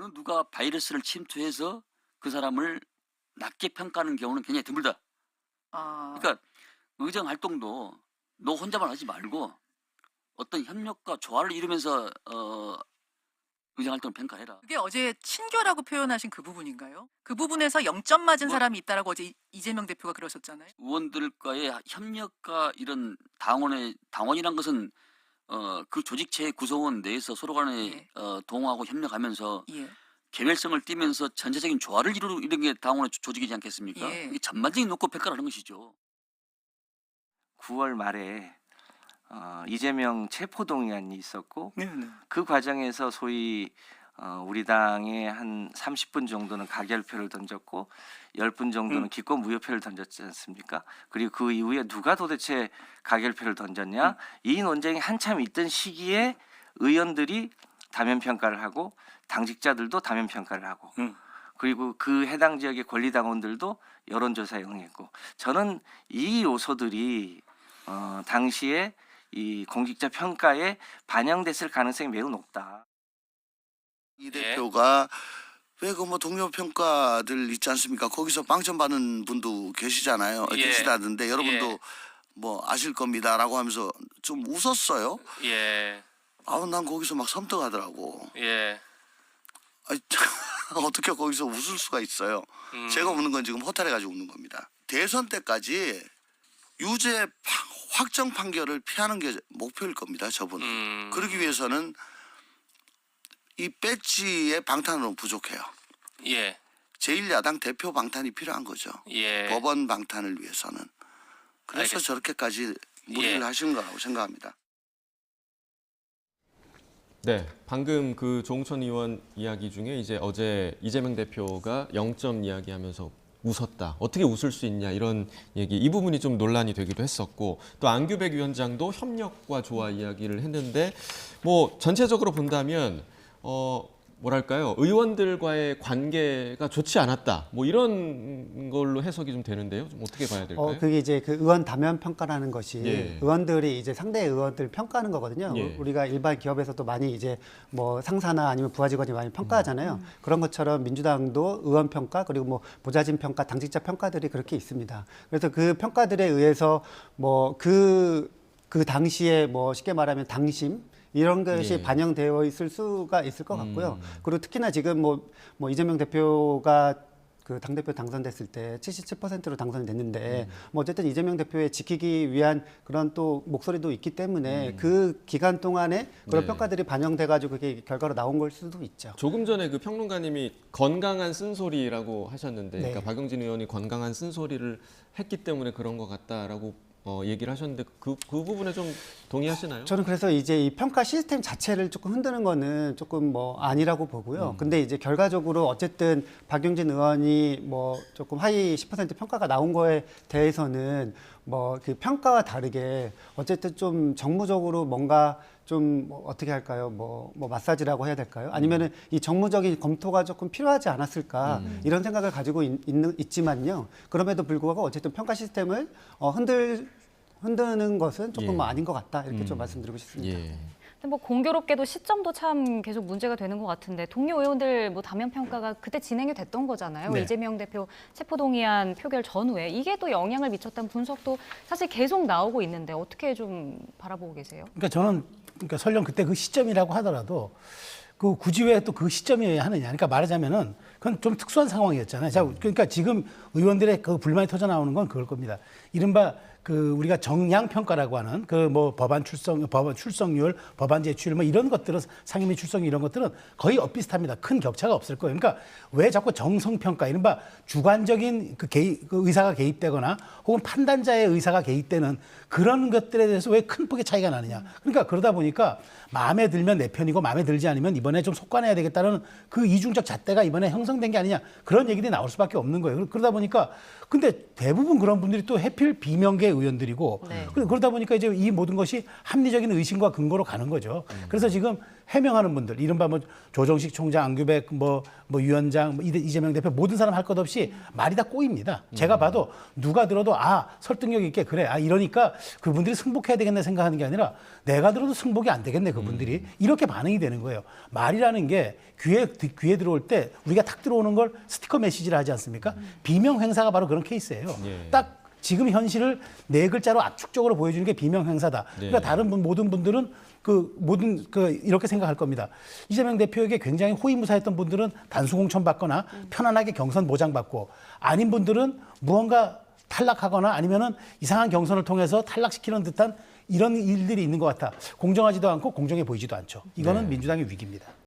어느 누가 바이러스를 침투해서 그 사람을 낮게 평가하는 경우는 굉장히 드물다. 아, 그러니까 의정 활동도 너 혼자만 하지 말고 어떤 협력과 조화를 이루면서 의정 활동을 평가해라. 그게 어제 친교라고 표현하신 그 부분인가요? 그 부분에서 0점 맞은 뭐- 사람이 있다라고 어제 이재명 대표가 그러셨잖아요. 의원들과의 협력과 이런 당원이란 것은 그 조직체의 구성원 내에서 서로 간에 예. 동하고 협력하면서 예. 개별성을 띠면서 전체적인 조화를 이루는 게 당원의 조직이지 않겠습니까? 예. 이게 전반적인 놓고 평가를 하는 것이죠. 9월 말에 이재명 체포동의안이 있었고 네네. 그 과정에서 소위 우리 당에 한 30분 정도는 가결표를 던졌고 10분 정도는 기권 무효표를 던졌지 않습니까? 그리고 그 이후에 누가 도대체 가결표를 던졌냐? 이 논쟁이 한참 있던 시기에 의원들이 다면 평가를 하고 당직자들도 다면 평가를 하고 그리고 그 해당 지역의 권리당원들도 여론조사에 응했고 저는 이 요소들이 당시에 이 공직자 평가에 반영됐을 가능성이 매우 높다. 이 대표가 왜 그 뭐 동료 평가들 있지 않습니까? 거기서 빵점 받는 분도 계시잖아요. 예. 계시다던데 여러분도 예. 뭐 아실 겁니다라고 하면서 좀 웃었어요. 예, 아우 난 거기서 막 섬뜩하더라고. 예. 아니, 어떻게 거기서 웃을 수가 있어요? 제가 웃는 건 지금 허탈해가지고 웃는 겁니다. 대선 때까지 유죄 확정 판결을 피하는 게 목표일 겁니다. 저분은. 그러기 위해서는 이 배지의 방탄으로 부족해요. 예, 제1야당 대표 방탄이 필요한 거죠. 예. 법원 방탄을 위해서는. 그래서 알겠습니다. 저렇게까지 무리를 예. 하신 거라고 생각합니다. 네, 방금 그 조홍천 의원 이야기 중에 이제 어제 이재명 대표가 0점 이야기하면서 웃었다. 어떻게 웃을 수 있냐 이런 얘기. 이 부분이 좀 논란이 되기도 했었고 또 안규백 위원장도 협력과 조화 이야기를 했는데 뭐 전체적으로 본다면 뭐랄까요? 의원들과의 관계가 좋지 않았다. 뭐 이런 걸로 해석이 좀 되는데요. 좀 어떻게 봐야 될까요? 그게 이제 그 의원 다면 평가라는 것이 예. 의원들이 이제 상대 의원들 평가하는 거거든요. 예. 우리가 일반 기업에서도 많이 이제 뭐 상사나 아니면 부하 직원이 많이 평가하잖아요. 그런 것처럼 민주당도 의원 평가 그리고 뭐 보좌진 평가, 당직자 평가들이 그렇게 있습니다. 그래서 그 평가들에 의해서 뭐 그 당시에 뭐 쉽게 말하면 당심 이런 것이 예. 반영되어 있을 수가 있을 것 같고요. 그리고 특히나 지금 뭐 이재명 대표가 그 당대표 당선됐을 때 77%로 당선이 됐는데 뭐 어쨌든 이재명 대표의 지키기 위한 그런 또 목소리도 있기 때문에 그 기간 동안에 그런 네. 평가들이 반영돼 가지고 그게 결과로 나온 걸 수도 있죠. 조금 전에 그 평론가님이 건강한 쓴소리라고 하셨는데, 네. 그러니까 박용진 의원이 건강한 쓴소리를 했기 때문에 그런 것 같다라고 얘기를 하셨는데 그 부분에 좀 동의하시나요? 저는 그래서 이제 이 평가 시스템 자체를 조금 흔드는 거는 조금 뭐 아니라고 보고요. 근데 이제 결과적으로 어쨌든 박용진 의원이 뭐 조금 하위 10% 평가가 나온 거에 대해서는 뭐 그 평가와 다르게 어쨌든 좀 정무적으로 뭔가 좀 뭐 어떻게 할까요? 뭐 마사지라고 해야 될까요? 아니면은 이 정무적인 검토가 조금 필요하지 않았을까 이런 생각을 가지고 있지만요. 그럼에도 불구하고 어쨌든 평가 시스템을 흔드는 것은 조금 예. 뭐 아닌 것 같다 이렇게 좀 말씀드리고 싶습니다. 예. 근데 뭐 공교롭게도 시점도 참 계속 문제가 되는 것 같은데 동료 의원들 뭐 다면 평가가 그때 진행이 됐던 거잖아요. 네. 이재명 대표 체포동의안 표결 전후에 이게 또 영향을 미쳤다는 분석도 사실 계속 나오고 있는데 어떻게 좀 바라보고 계세요? 그러니까 저는 설령 그때 그 시점이라고 하더라도 그 굳이 왜 또 그 시점이어야 하느냐. 그러니까 말하자면은 그건 좀 특수한 상황이었잖아요. 자, 그러니까 지금 의원들의 그 불만이 터져 나오는 건 그럴 겁니다. 이른바 그 우리가 정량 평가라고 하는 그 뭐 법안 출석률, 법안 제출 뭐 이런 것들은 상임위 출석률 이런 것들은 거의 엇비슷합니다. 큰 격차가 없을 거예요. 그러니까 왜 자꾸 정성 평가 이른바 주관적인 그 의사가 개입되거나 혹은 판단자의 의사가 개입되는 그런 것들에 대해서 왜 큰 폭의 차이가 나느냐. 그러니까 그러다 보니까 마음에 들면 내 편이고 마음에 들지 않으면 이번에 좀 속관해야 되겠다는 그 이중적 잣대가 이번에 형성된 게 아니냐. 그런 얘기들이 나올 수밖에 없는 거예요. 그러다 보니까 근데 대부분 그런 분들이 또 해필 비명계 의원들이고 네. 그러다 보니까 이제 이 모든 것이 합리적인 의심과 근거로 가는 거죠. 그래서 지금 해명하는 분들, 이른바 뭐 조정식 총장, 안규백 뭐 위원장, 뭐 이재명 대표 모든 사람 할 것 없이 말이 다 꼬입니다. 제가 봐도 누가 들어도 설득력 있게 그래. 이러니까 그분들이 승복해야 되겠네 생각하는 게 아니라 내가 들어도 승복이 안 되겠네 그분들이 이렇게 반응이 되는 거예요. 말이라는 게 귀에 들어올 때 우리가 탁 들어오는 걸 스티커 메시지를 하지 않습니까? 비명 행사가 바로 그런 케이스예요. 예. 딱 지금 현실을 네 글자로 압축적으로 보여주는 게 비명 행사다. 그러니까 네. 다른 모든 분들은 이렇게 생각할 겁니다. 이재명 대표에게 굉장히 호위무사했던 분들은 단수공천 받거나 편안하게 경선 보장받고 아닌 분들은 무언가 탈락하거나 아니면은 이상한 경선을 통해서 탈락시키는 듯한 이런 일들이 있는 것 같아. 공정하지도 않고 공정해 보이지도 않죠. 이거는 네. 민주당의 위기입니다.